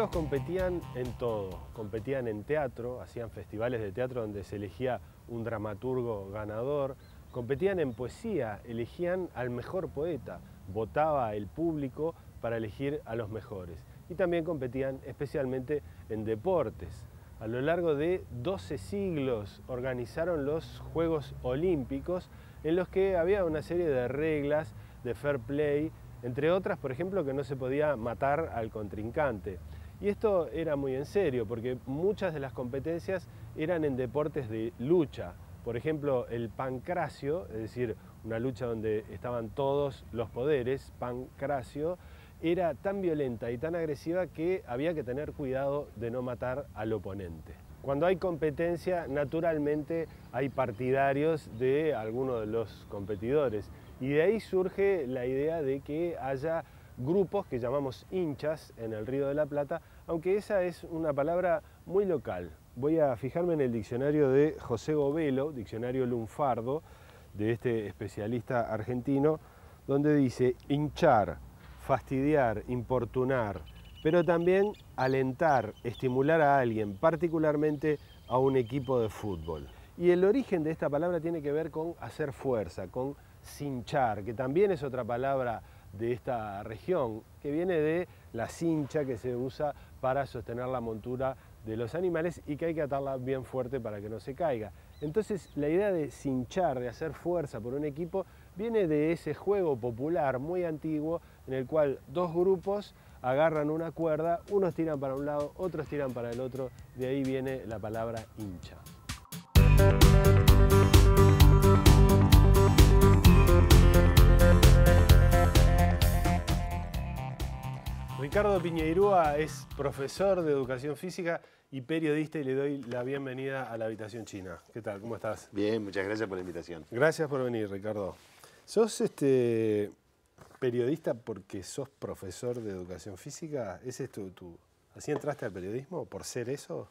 chicos competían en todo, competían en teatro, hacían festivales de teatro donde se elegía un dramaturgo ganador, competían en poesía, elegían al mejor poeta, votaba el público para elegir a los mejores. Y también competían especialmente en deportes. A lo largo de 12 siglos organizaron los Juegos Olímpicos, en los que había una serie de reglas de fair play, entre otras, por ejemplo, que no se podía matar al contrincante. Y esto era muy en serio, porque muchas de las competencias eran en deportes de lucha. Por ejemplo, el pancracio, es decir, una lucha donde estaban todos los poderes, pancracio, era tan violenta y tan agresiva que había que tener cuidado de no matar al oponente. Cuando hay competencia, naturalmente hay partidarios de alguno de los competidores. Y de ahí surge la idea de que haya grupos que llamamos hinchas en el Río de la Plata, aunque esa es una palabra muy local. Voy a fijarme en el diccionario de José Govelo, diccionario lunfardo, de este especialista argentino, donde dice hinchar, fastidiar, importunar, pero también alentar, estimular a alguien, particularmente a un equipo de fútbol. Y el origen de esta palabra tiene que ver con hacer fuerza, con cinchar, que también es otra palabra de esta región, que viene de la cincha que se usa para sostener la montura de los animales y que hay que atarla bien fuerte para que no se caiga. Entonces la idea de cinchar, de hacer fuerza por un equipo, viene de ese juego popular muy antiguo en el cual dos grupos agarran una cuerda, unos tiran para un lado, otros tiran para el otro, de ahí viene la palabra hincha. Ricardo Piñeirúa es profesor de educación física y periodista y le doy la bienvenida a la Habitación China. ¿Qué tal? ¿Cómo estás? Bien, muchas gracias por la invitación. Gracias por venir, Ricardo. ¿Sos periodista porque sos profesor de educación física? ¿Ese es ¿Así entraste al periodismo por ser eso?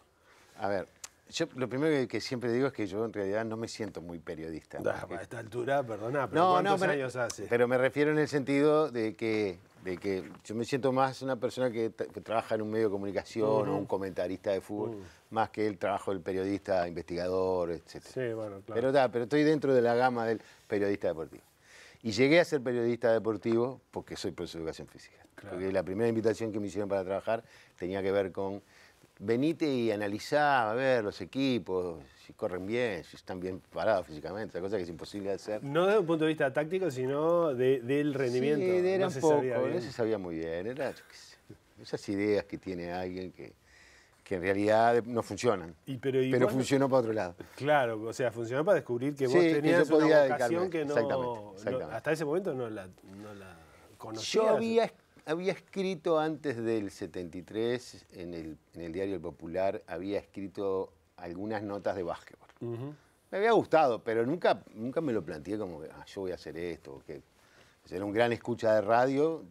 A ver, yo lo primero que siempre digo es que yo en realidad no me siento muy periodista. A esta altura, perdoná, pero ¿cuántos años hace? Pero me refiero en el sentido de que yo me siento más una persona que trabaja en un medio de comunicación o un comentarista de fútbol, más que el trabajo del periodista, investigador, etc. Sí, bueno, claro. Pero estoy dentro de la gama del periodista deportivo. Y llegué a ser periodista deportivo porque soy profesor de educación física. Claro. Porque la primera invitación que me hicieron para trabajar tenía que ver con venite y analizá, a ver, los equipos, si corren bien, si están bien parados físicamente, esa cosa que es imposible de hacer. No desde un punto de vista táctico, sino del rendimiento. Sí, era no un se poco, sabía bien. no se sabía muy bien. Era, yo qué sé, esas ideas que tiene alguien que en realidad no funcionan, pero funcionó para otro lado. Claro, o sea, funcionó para descubrir que vos sí, tenías que yo podía una vocación que exactamente. hasta ese momento no la conocías. Yo había escrito antes del 73 en el diario El Popular, había escrito algunas notas de básquetbol. Me había gustado, pero nunca me lo planteé como que yo voy a hacer esto. Que era un gran escucha de radio,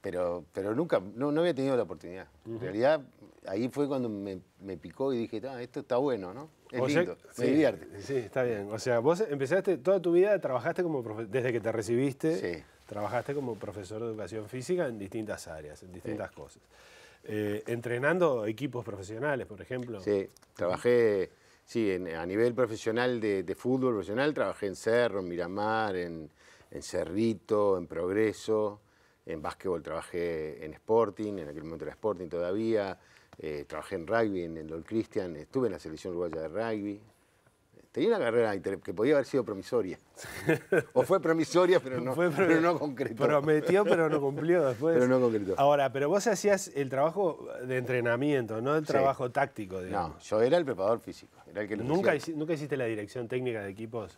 pero nunca, no había tenido la oportunidad. En realidad, ahí fue cuando me picó y dije, esto está bueno, ¿no? Es lindo, me divierte. Sí, está bien. O sea, vos empezaste toda tu vida, trabajaste como desde que te recibiste, sí. Trabajaste como profesor de educación física en distintas áreas, en distintas cosas. Entrenando equipos profesionales, por ejemplo. Sí, trabajé a nivel profesional de fútbol profesional, trabajé en Cerro, en Miramar, en Cerrito, en Progreso. En básquetbol trabajé en Sporting, en aquel momento era Sporting todavía. Trabajé en rugby, en el Old Christian, estuve en la selección uruguaya de rugby. Tenía una carrera que podía haber sido promisoria. O fue promisoria, pero no concretó. Prometió, pero no cumplió después. Pero no concretó. Ahora, pero vos hacías el trabajo de entrenamiento, no el trabajo táctico, digamos. No, yo era el preparador físico. Era el que ¿Nunca hiciste la dirección técnica de equipos?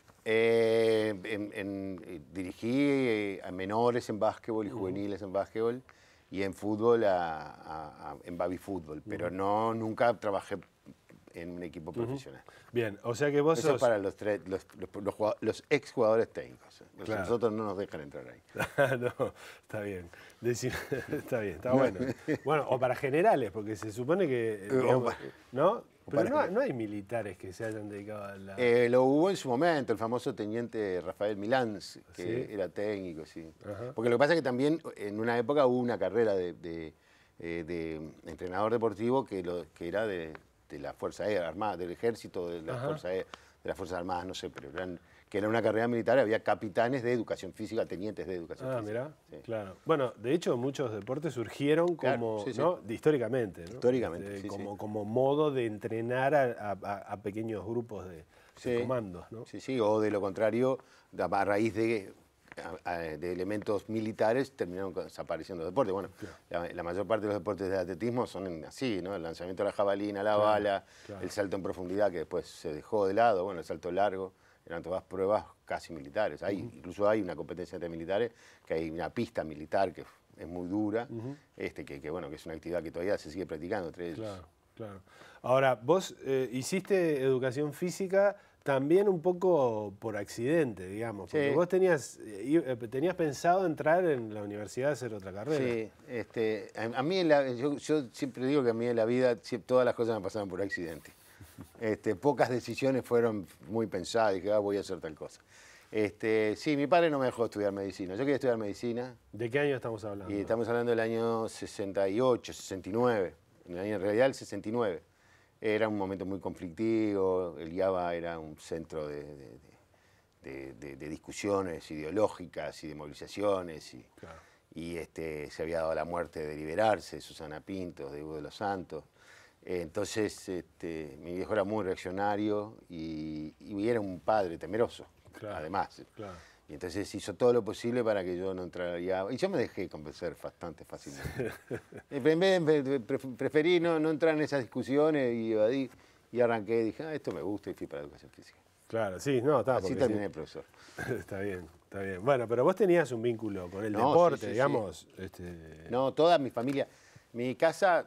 Dirigí a menores en básquetbol y juveniles en básquetbol y en fútbol en baby fútbol, pero nunca trabajé en un equipo profesional. Bien, o sea que vos Eso sos... es para los exjugadores técnicos. Claro. Nosotros no nos dejan entrar ahí. No, está bien. Está bien, está bueno. Bueno, o para generales, porque se supone que... Digamos, ¿no? Pero no hay militares que se hayan dedicado a la... Lo hubo en su momento, el famoso teniente Rafael Milán, que era técnico, sí. Porque lo que pasa es que también en una época hubo una carrera de de entrenador deportivo que era de la Fuerza Aérea Armada, del Ejército, de la Fuerza Aérea, de las Fuerzas Armadas, no sé, pero que era una carrera militar, había capitanes de educación física, tenientes de educación física. Mirá, Sí. claro. Bueno, de hecho muchos deportes surgieron como, claro, sí, ¿no? Históricamente, ¿no? Históricamente, sí, como modo de entrenar a pequeños grupos de comandos, ¿no? Sí, sí, o de lo contrario, a raíz de elementos militares terminaron desapareciendo los deportes. Bueno, la mayor parte de los deportes de atletismo son así, ¿no? El lanzamiento de la jabalina, la bala, el salto en profundidad que después se dejó de lado, bueno, el salto largo, eran todas pruebas casi militares. Incluso hay una competencia entre militares, que hay una pista militar que es muy dura, que bueno, que es una actividad que todavía se sigue practicando entre ellos. Claro, claro. Ahora, vos hiciste educación física también un poco por accidente, digamos, porque vos tenías pensado entrar en la universidad a hacer otra carrera. Sí, a mí yo siempre digo que a mí en la vida todas las cosas me pasaron por accidente. Pocas decisiones fueron muy pensadas, dije, voy a hacer tal cosa. Sí, mi padre no me dejó estudiar medicina. Yo quería estudiar medicina. ¿De qué año estamos hablando? Y estamos hablando del año 68, 69. En realidad el 69. Era un momento muy conflictivo. El IABA era un centro de discusiones ideológicas y de movilizaciones. Y se había dado la muerte de Liberarse, de Susana Pinto, de Hugo de los Santos. Entonces, mi viejo era muy reaccionario y era un padre temeroso, además. Claro. Y entonces hizo todo lo posible para que yo no entrara allá. Y yo me dejé convencer bastante fácilmente. Preferí no entrar en esas discusiones y evadí. Y arranqué y dije, esto me gusta y fui para educación física. Claro, sí, no, está. Así terminé, profesor. Está bien, está bien. Bueno, pero vos tenías un vínculo con el deporte, digamos. Sí. No, toda mi familia. Mi casa,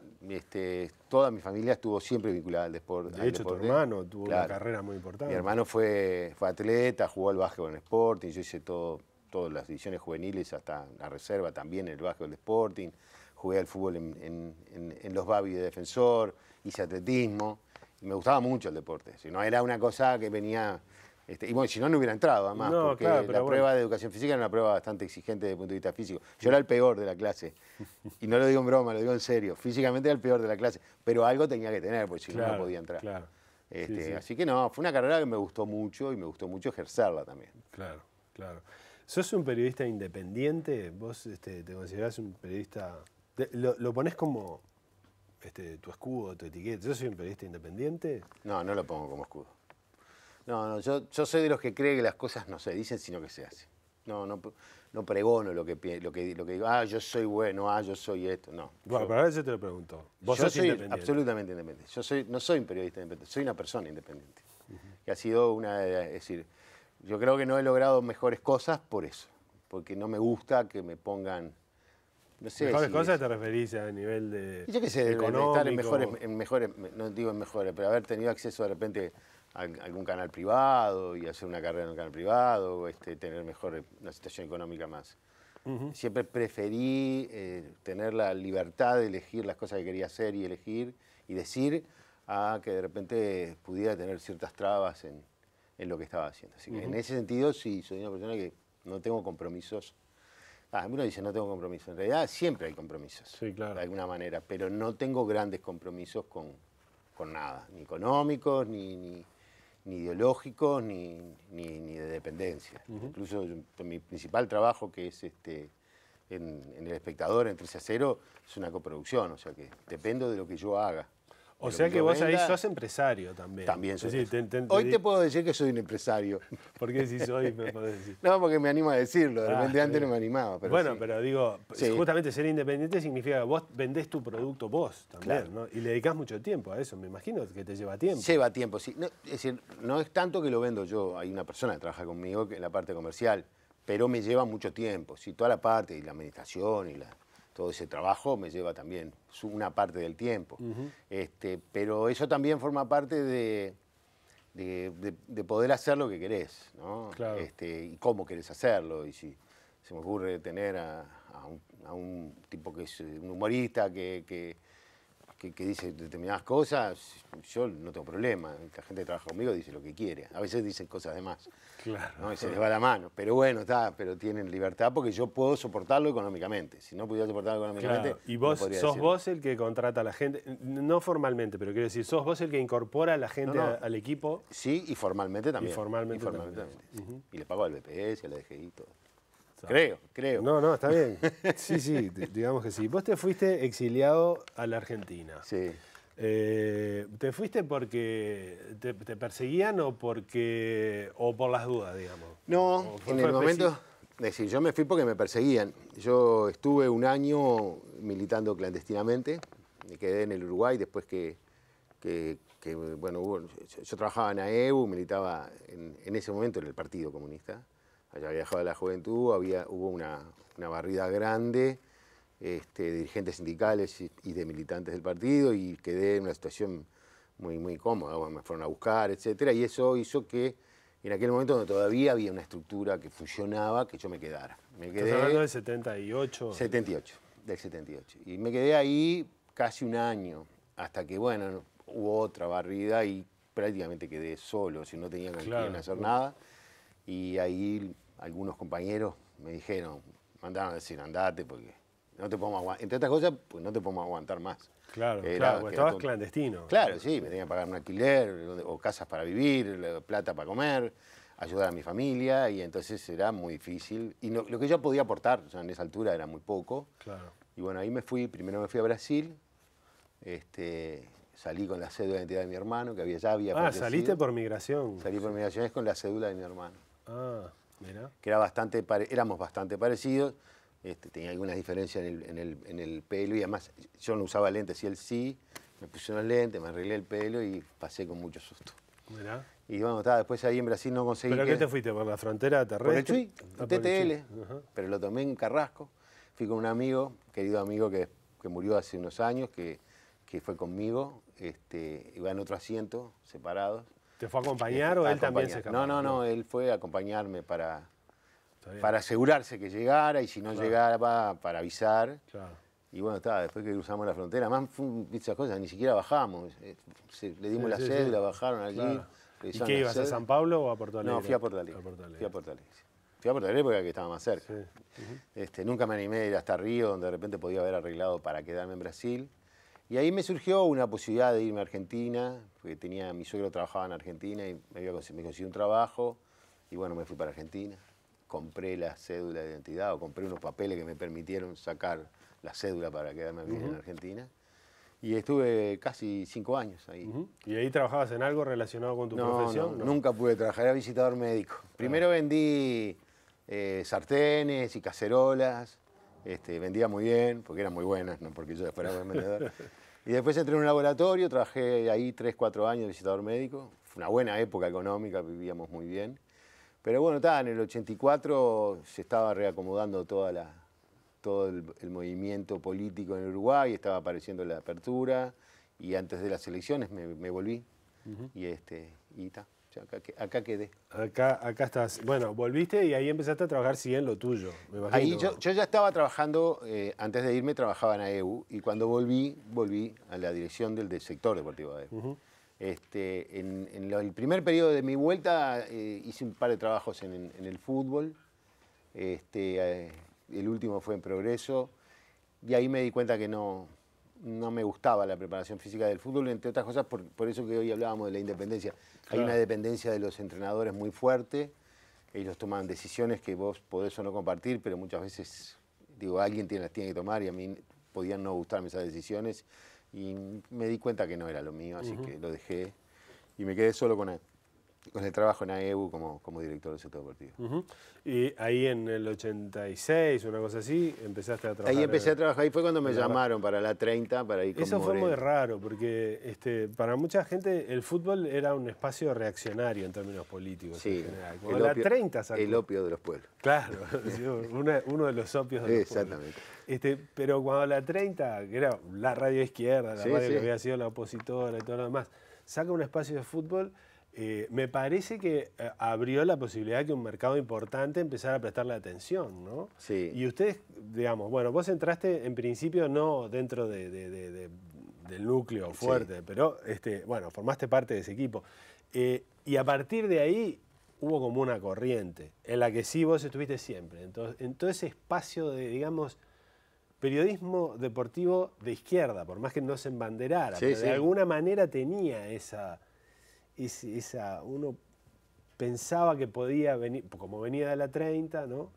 toda mi familia estuvo siempre vinculada al deporte. De hecho, tu hermano tuvo una carrera muy importante. Mi hermano fue atleta, jugó al básquetbol en Sporting, yo hice todas las divisiones juveniles hasta la reserva también en el básquetbol de Sporting, jugué al fútbol en los Babi de Defensor, hice atletismo, y me gustaba mucho el deporte. Si no era una cosa que venía... y bueno, si no hubiera entrado, además, porque la prueba de educación física era una prueba bastante exigente desde el punto de vista físico. Yo era el peor de la clase, y no lo digo en broma, lo digo en serio. Físicamente era el peor de la clase, pero algo tenía que tener, porque si no podía entrar. Claro. Así que no, fue una carrera que me gustó mucho, y me gustó mucho ejercerla también. Claro, claro. ¿Sos un periodista independiente? ¿Vos te considerás un periodista...? ¿Lo ponés como tu escudo, tu etiqueta? ¿Yo soy un periodista independiente? No, no lo pongo como escudo. No, yo soy de los que cree que las cosas no se dicen, sino que se hacen. No pregono lo que digo, yo soy bueno, yo soy esto, no. Bueno, pero ahora yo te lo pregunto. ¿Vos sos soy independiente? Absolutamente independiente. No soy un periodista independiente, soy una persona independiente. Que ha sido es decir, yo creo que no he logrado mejores cosas por eso, porque no me gusta que me pongan, no sé. ¿Mejores cosas te referís a nivel de yo qué sé, económico? Estar en mejores, no digo en mejores, pero haber tenido acceso de repente a algún canal privado y hacer una carrera en un canal privado, o tener mejor una situación económica más. Siempre preferí tener la libertad de elegir las cosas que quería hacer y elegir y decir, a que de repente pudiera tener ciertas trabas en lo que estaba haciendo. Así que en ese sentido sí, soy una persona que no tengo compromisos. Uno dice no tengo compromisos, en realidad siempre hay compromisos, sí, claro, de alguna manera, pero no tengo grandes compromisos con nada, ni económicos, ni ideológicos, ni de dependencia. Incluso mi principal trabajo, que es en El Espectador, en 13 a 0, es una coproducción, o sea que dependo de lo que yo haga. O sea que vos ahí sos empresario también. También soy. Sí, hoy te puedo decir que soy un empresario. ¿Por qué si soy me podés decir? No, porque me animo a decirlo. De repente antes no me animaba. Pero bueno, sí. Pero digo, justamente ser independiente significa que vos vendés tu producto vos también, claro, ¿no? Y le dedicás mucho tiempo a eso. Me imagino que te lleva tiempo. Lleva tiempo, sí. No, es decir, no es tanto que lo vendo yo. Hay una persona que trabaja conmigo en la parte comercial, pero me lleva mucho tiempo. Sí, toda la parte y la administración y todo ese trabajo me lleva también una parte del tiempo. Pero eso también forma parte de poder hacer lo que querés, ¿no? Claro. Y cómo querés hacerlo. Y si se me ocurre tener a un tipo que es un humorista que que dice determinadas cosas, yo no tengo problema. La gente que trabaja conmigo dice lo que quiere. A veces dicen cosas de más. Claro. ¿No? Y se les va la mano. Pero bueno, pero tienen libertad porque yo puedo soportarlo económicamente. Si no pudiera soportarlo económicamente, Claro. Y vos no podría sos decirlo. vos el que contrata a la gente, no formalmente, pero quiero decir, sos vos el que incorpora a la gente No. al equipo. Sí, y formalmente también. Y formalmente también. también. Y le pago al BPS, a la DGI y todo. Creo. No, está bien. Sí, digamos que sí. Vos te fuiste exiliado a la Argentina. Sí. ¿Te fuiste porque te perseguían o por las dudas, digamos? No, en el momento, es decir, yo me fui porque me perseguían. Yo estuve un año militando clandestinamente, me quedé en el Uruguay después bueno, yo trabajaba en AEU, militaba en ese momento en el Partido Comunista. Allá había dejado la juventud, hubo una barrida grande de dirigentes sindicales y de militantes del partido y quedé en una situación muy cómoda. Bueno, me fueron a buscar, etcétera, y eso hizo que en aquel momento donde todavía había una estructura que funcionaba, que yo me quedara. ¿Estás hablando del 78? 78, del 78. Y me quedé ahí casi un año, hasta que, bueno, hubo otra barrida y prácticamente quedé solo, si no tenía con quién hacer nada. Y ahí algunos compañeros me dijeron, mandaron a decir, andate porque no te podemos aguantar. Entre otras cosas, pues no te podemos aguantar más. Claro, porque estabas clandestino. Claro, sí, me tenía que pagar un alquiler, o casas para vivir, plata para comer, ayudar a mi familia, y entonces era muy difícil. Y lo que yo podía aportar, o sea, en esa altura era muy poco. Claro. Y bueno, ahí primero me fui a Brasil, salí con la cédula de identidad de mi hermano, que ya había fallecido. ¿Saliste por migración? Salí por migraciones con la cédula de mi hermano. Ah, mira. Que éramos bastante parecidos, tenía algunas diferencias en el pelo y además yo no usaba lentes y él sí, me puse unos lentes, me arreglé el pelo y pasé con mucho susto. Mirá. Y bueno, después ahí en Brasil no conseguí. ¿Pero qué te fuiste? ¿Por la frontera terrestre? Por el TTL, pero lo tomé en Carrasco. Fui con un amigo, querido amigo que murió hace unos años, que fue conmigo, iba en otro asiento, separados. ¿Te fue a acompañar o él también se escapó? No, él fue a acompañarme para asegurarse que llegara y si no llegara para avisar. Claro. Y bueno, después que cruzamos la frontera, más esas cosas, ni siquiera bajamos. Le dimos la cédula, bajaron allí. Claro. ¿Y qué ibas, a San Pablo o a Porto Alegre? No, fui a Porto Alegre. Fui a Porto Alegre porque aquí estaba más cerca. Sí. Nunca me animé a ir hasta Río, donde de repente podía haber arreglado para quedarme en Brasil. Y ahí me surgió una posibilidad de irme a Argentina, porque mi suegro trabajaba en Argentina y me consiguió un trabajo. Y bueno, me fui para Argentina. Compré la cédula de identidad o compré unos papeles que me permitieron sacar la cédula para quedarme a vivir en Argentina. Y estuve casi 5 años ahí. ¿Y ahí trabajabas en algo relacionado con tu profesión? No, nunca pude trabajar, era visitador médico. Primero vendí sartenes y cacerolas, vendía muy bien, porque eran muy buenas, no porque yo fuera buen vendedor. Y después entré en un laboratorio, trabajé ahí 3, 4 años de visitador médico. Fue una buena época económica, vivíamos muy bien. Pero bueno, en el 84 se estaba reacomodando todo el movimiento político en Uruguay, estaba apareciendo la apertura y antes de las elecciones me volví y acá quedé. Acá estás. Bueno, volviste y ahí empezaste a trabajar sí en lo tuyo, me imagino. Ahí yo ya estaba trabajando, antes de irme trabajaba en AEU y cuando volví a la dirección del sector deportivo de AEU. El primer periodo de mi vuelta hice un par de trabajos en el fútbol. El último fue en Progreso y ahí me di cuenta que no me gustaba la preparación física del fútbol, entre otras cosas por eso que hoy hablábamos de la independencia. Claro. Hay una dependencia de los entrenadores muy fuerte, ellos toman decisiones que vos podés o no compartir, pero muchas veces, alguien las tiene que tomar y a mí podían no gustarme esas decisiones y me di cuenta que no era lo mío, así que lo dejé y me quedé solo con el trabajo en AEU como director del sector deportivo. Y ahí en el 86, una cosa así, empezaste a trabajar. Ahí empecé a trabajar, ahí fue cuando me llamaron para la 30, para ir con Eso fue Moreno. muy raro, porque para mucha gente el fútbol era un espacio reaccionario en términos políticos en general. Cuando la 30 sacó. El opio de los pueblos. Claro, uno de los opios de los pueblos. Exactamente. Pero cuando la 30, que era la radio izquierda, la radio que había sido la opositora y todo lo demás, saca un espacio de fútbol. Me parece que abrió la posibilidad de que un mercado importante empezara a prestarle atención, ¿no? Sí. Y ustedes, digamos, bueno, vos entraste en principio no dentro del núcleo fuerte, pero bueno, formaste parte de ese equipo. Y a partir de ahí hubo como una corriente en la que sí vos estuviste siempre. Entonces, en todo ese espacio de, digamos, periodismo deportivo de izquierda, por más que no se embanderara, pero de alguna manera tenía esa, uno pensaba que podía venir, como venía de la 30, ¿no?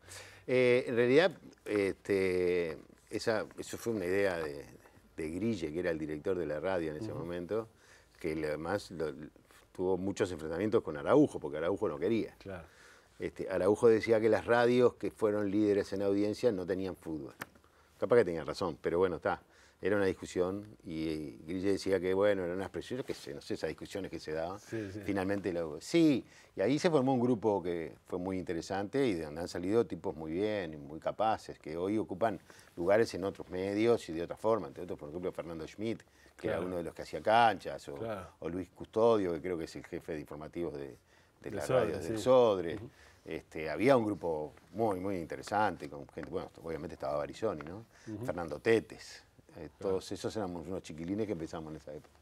En realidad, eso fue una idea de Grille, que era el director de la radio en ese momento, que además tuvo muchos enfrentamientos con Araujo, porque Araujo no quería. Claro. Araujo decía que las radios que fueron líderes en audiencia no tenían fútbol. Capaz que tenía razón, pero bueno, está. Era una discusión y Grille decía que, bueno, eran unas presiones, que no sé, esas discusiones que se daban. Finalmente, sí, y ahí se formó un grupo que fue muy interesante y de donde han salido tipos muy bien y muy capaces, que hoy ocupan lugares en otros medios y de otra forma. Entre otros, por ejemplo, Fernando Schmidt, que era uno de los que hacía canchas, o Luis Custodio, que creo que es el jefe de informativos de las radios del Sodre. Había un grupo muy, muy interesante, con gente, bueno, obviamente estaba Barizoni, ¿no? Fernando Tetes. Todos esos éramos unos chiquilines que empezamos en esa época.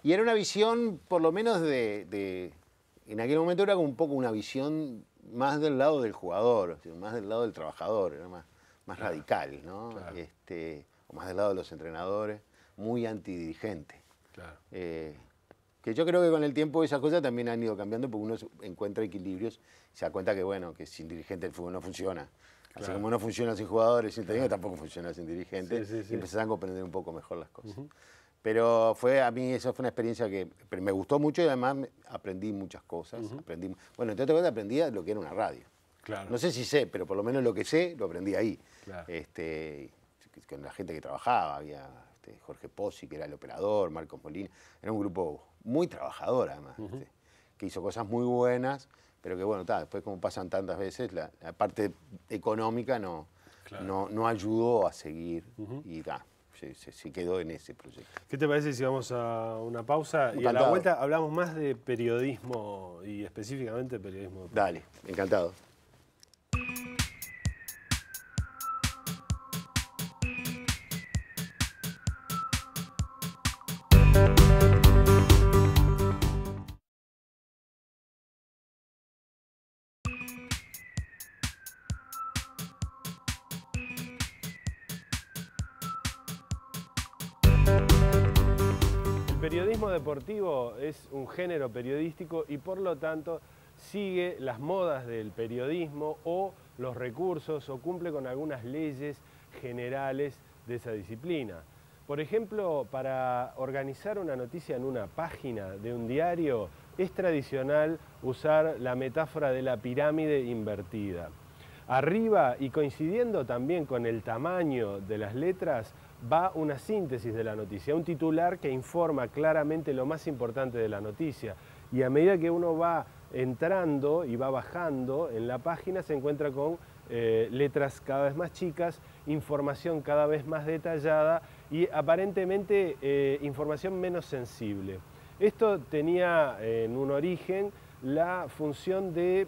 Y era una visión, por lo menos en aquel momento era como un poco una visión más del lado del jugador, o sea, más del lado del trabajador, era más radical, ¿no? O más del lado de los entrenadores, muy antidirigente. Que yo creo que con el tiempo esas cosas también han ido cambiando porque uno encuentra equilibrios y se da cuenta que, bueno, que sin dirigente el fútbol no funciona. Así como no funciona sin jugadores, sin técnicos, tampoco funciona sin dirigentes. Y empezás a comprender un poco mejor las cosas. Pero a mí eso fue una experiencia que me gustó mucho y además aprendí muchas cosas. Bueno, entre otras cosas aprendí lo que era una radio. No sé si sé, pero por lo menos lo que sé lo aprendí ahí. Con la gente que trabajaba, había Jorge Pozzi, que era el operador, Marcos Molina. Era un grupo muy trabajador además, que hizo cosas muy buenas, pero que bueno, después como pasan tantas veces, la parte económica no ayudó a seguir y se quedó en ese proyecto. ¿Qué te parece si vamos a una pausa y a la vuelta hablamos más de periodismo y específicamente periodismo deportivo? Dale, encantado. El periodismo deportivo es un género periodístico y por lo tanto sigue las modas del periodismo o los recursos o cumple con algunas leyes generales de esa disciplina. Por ejemplo, para organizar una noticia en una página de un diario es tradicional usar la metáfora de la pirámide invertida. Arriba, y coincidiendo también con el tamaño de las letras, va una síntesis de la noticia, un titular que informa claramente lo más importante de la noticia. Y a medida que uno va entrando y va bajando en la página, se encuentra con letras cada vez más chicas, información cada vez más detallada y aparentemente información menos sensible. Esto tenía en un origen la función de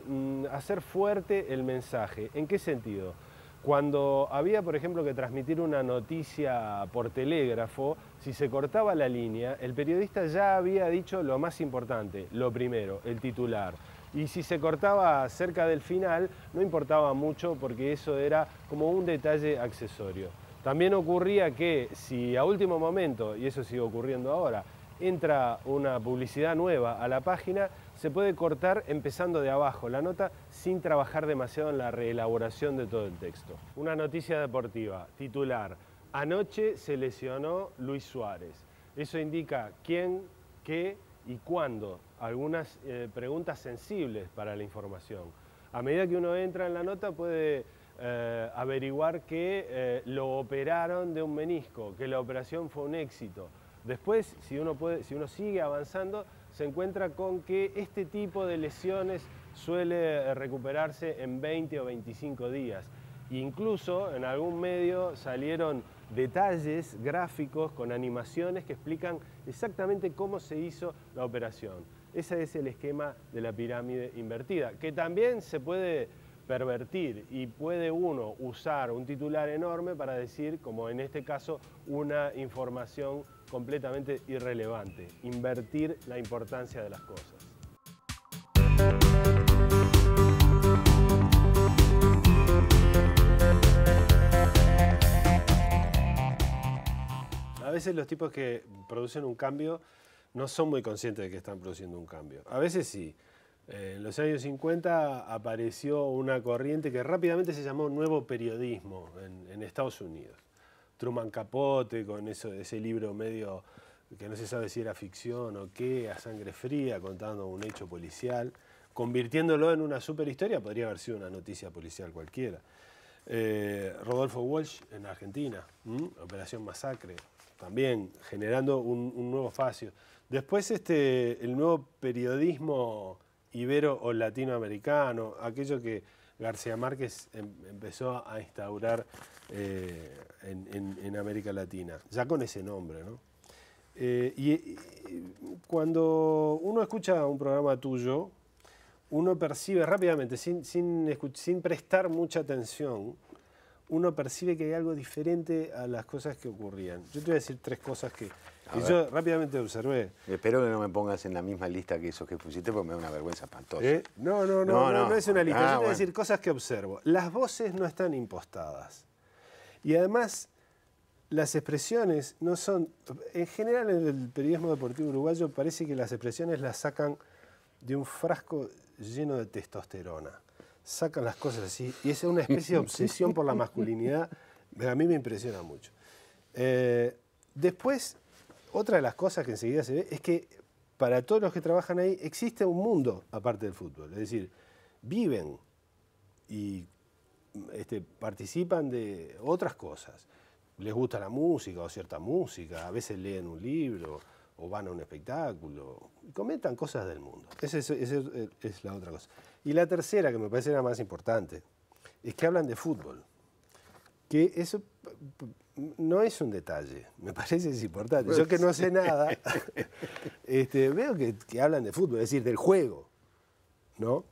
hacer fuerte el mensaje. ¿En qué sentido? Cuando había, por ejemplo, que transmitir una noticia por telégrafo, si se cortaba la línea, el periodista ya había dicho lo más importante, lo primero, el titular. Y si se cortaba cerca del final, no importaba mucho porque eso era como un detalle accesorio. También ocurría que si a último momento, y eso sigue ocurriendo ahora, entra una publicidad nueva a la página, se puede cortar empezando de abajo la nota sin trabajar demasiado en la reelaboración de todo el texto. Una noticia deportiva, titular: anoche se lesionó Luis Suárez. Eso indica quién, qué y cuándo. Algunas preguntas sensibles para la información. A medida que uno entra en la nota puede averiguar que lo operaron de un menisco, que la operación fue un éxito. Después, si uno sigue avanzando, se encuentra con que este tipo de lesiones suele recuperarse en 20 o 25 días. Incluso en algún medio salieron detalles gráficos con animaciones que explican exactamente cómo se hizo la operación. Ese es el esquema de la pirámide invertida, que también se puede pervertir y puede uno usar un titular enorme para decir, como en este caso, una información completamente irrelevante, invertir la importancia de las cosas. A veces los tipos que producen un cambio no son muy conscientes de que están produciendo un cambio. A veces sí. En los años 50 apareció una corriente que rápidamente se llamó Nuevo Periodismo en Estados Unidos. Truman Capote con ese libro medio que no se sabe si era ficción o qué, a sangre fría, contando un hecho policial, convirtiéndolo en una superhistoria, podría haber sido una noticia policial cualquiera. Rodolfo Walsh en Argentina, Operación Masacre, también generando un nuevo espacio. Después el nuevo periodismo ibero o latinoamericano, aquello que García Márquez empezó a instaurar en América Latina, ya con ese nombre, ¿no? Y cuando uno escucha un programa tuyo, uno percibe rápidamente, sin prestar mucha atención, uno percibe que hay algo diferente a las cosas que ocurrían. Yo te voy a decir tres cosas que yo rápidamente observé. Espero que no me pongas en la misma lista que esos que pusiste porque me da una vergüenza espantosa. No es una lista. Yo te voy a decir cosas que observo. Las voces no están impostadas. Y además, las expresiones no son... En general, en el periodismo deportivo uruguayo parece que las expresiones las sacan de un frasco lleno de testosterona. Sacan las cosas así, y es una especie de obsesión por la masculinidad, a mí me impresiona mucho. Después, otra de las cosas que enseguida se ve es que para todos los que trabajan ahí existe un mundo aparte del fútbol, es decir, viven y participan de otras cosas. Les gusta la música o cierta música, a veces leen un libro o van a un espectáculo, y comentan cosas del mundo. Esa es la otra cosa. Y la tercera, que me parece la más importante, es que hablan de fútbol. Que eso no es un detalle, me parece es importante. Yo que no sé nada, veo que hablan de fútbol, es decir, del juego, ¿no?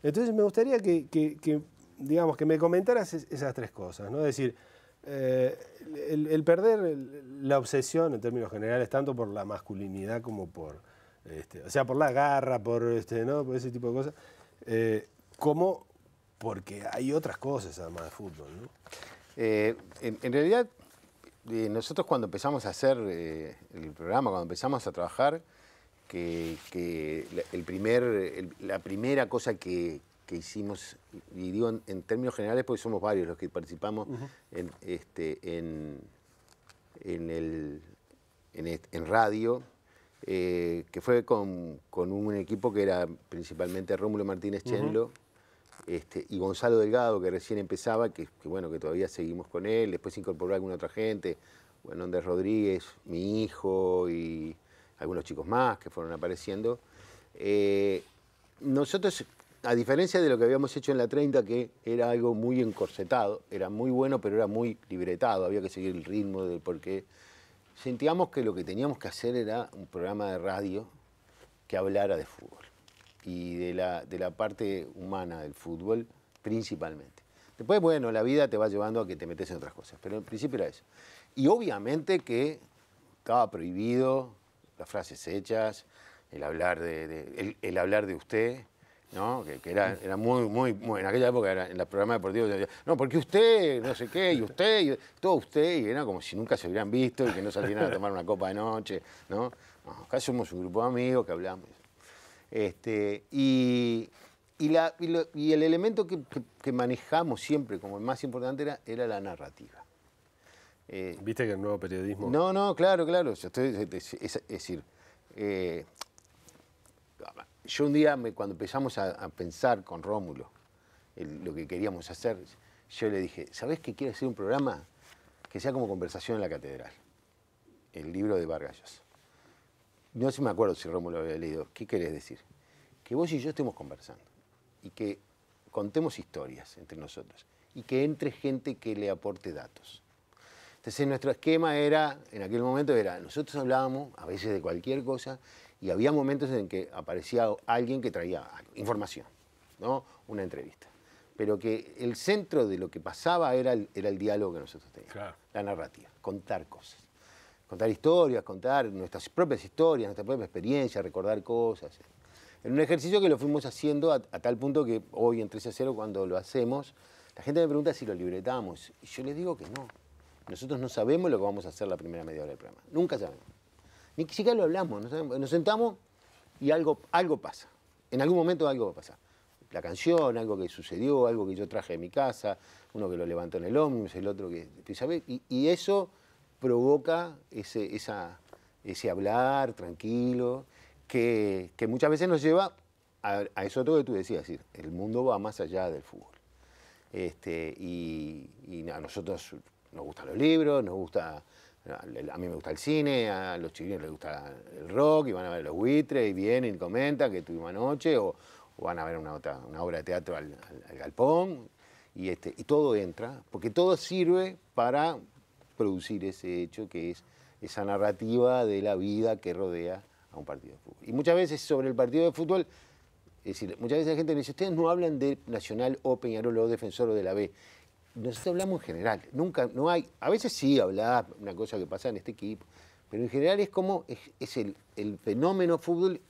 Entonces me gustaría digamos, que me comentaras esas tres cosas, ¿no? Es decir, el perder la obsesión en términos generales, tanto por la masculinidad como por la garra, ¿no? Por ese tipo de cosas, como porque hay otras cosas además de fútbol, ¿no? En realidad, nosotros cuando empezamos a hacer el programa, cuando empezamos a trabajar, la primera cosa que hicimos, y digo en términos generales porque somos varios los que participamos en radio, que fue con un equipo que era principalmente Rómulo Martínez Chenlo, y Gonzalo Delgado, que recién empezaba, que todavía seguimos con él. Después se incorporó alguna otra gente, Andrés Rodríguez, mi hijo y algunos chicos más que fueron apareciendo. Nosotros, a diferencia de lo que habíamos hecho en la 30, que era algo muy encorsetado, era muy bueno, pero era muy libretado, había que seguir el ritmo del porqué, sentíamos que lo que teníamos que hacer era un programa de radio que hablara de fútbol y de la parte humana del fútbol principalmente. Después, la vida te va llevando a que te metes en otras cosas, pero en principio era eso. Y obviamente que estaba prohibido las frases hechas, el hablar de usted, ¿no? Que era muy, en aquella época, en los programas deportivos, no, porque usted, no sé qué, y usted, y todo usted, y era como si nunca se hubieran visto y que no salieran a tomar una copa de noche, ¿no? No, acá somos un grupo de amigos que hablamos. Y el elemento que manejamos siempre como el más importante era la narrativa. ¿Viste que el nuevo periodismo? No, claro. Es decir, yo un día, cuando empezamos a pensar con Rómulo lo que queríamos hacer, yo le dije, ¿sabés qué quiero hacer un programa que sea como Conversación en la Catedral? El libro de Vargas Llosa. No sé si me acuerdo si Rómulo había leído. ¿Qué querés decir? Que vos y yo estemos conversando y que contemos historias entre nosotros y que entre gente que le aporte datos. Entonces nuestro esquema en aquel momento nosotros hablábamos a veces de cualquier cosa y había momentos en que aparecía alguien que traía información, ¿no? Una entrevista. pero que el centro de lo que pasaba era el diálogo que nosotros teníamos, Claro. la narrativa, contar cosas. Contar historias, contar nuestras propias historias, nuestra propia experiencia, recordar cosas. En un ejercicio que lo fuimos haciendo a tal punto que hoy en 13-0, cuando lo hacemos, la gente me pregunta si lo libretamos. Y yo les digo que no. Nosotros no sabemos lo que vamos a hacer la primera media hora del programa. Nunca sabemos. Ni siquiera lo hablamos. No sabemos. Nos sentamos y algo pasa. En algún momento algo va a pasar. La canción, algo que sucedió, algo que yo traje de mi casa, uno que lo levantó en el ómnibus, el otro que... ¿sabes? Y eso provoca ese hablar tranquilo, que muchas veces nos lleva a eso otro que tú decías, es decir, el mundo va más allá del fútbol. Y a nosotros nos gustan los libros, a mí me gusta el cine, a los chiquillos les gusta el rock, y van a ver los buitres, y vienen y comentan que estuvimos anoche, o van a ver una obra de teatro al galpón, y todo entra, porque todo sirve para producir ese hecho que es esa narrativa de la vida que rodea a un partido de fútbol. Y muchas veces sobre el partido de fútbol, es decir, muchas veces la gente me dice, ustedes no hablan de Nacional o Peñarol o Defensor o de la B. Nosotros hablamos en general, nunca, no hay, a veces sí hablás una cosa que pasa en este equipo, pero en general es como, es el fenómeno fútbol,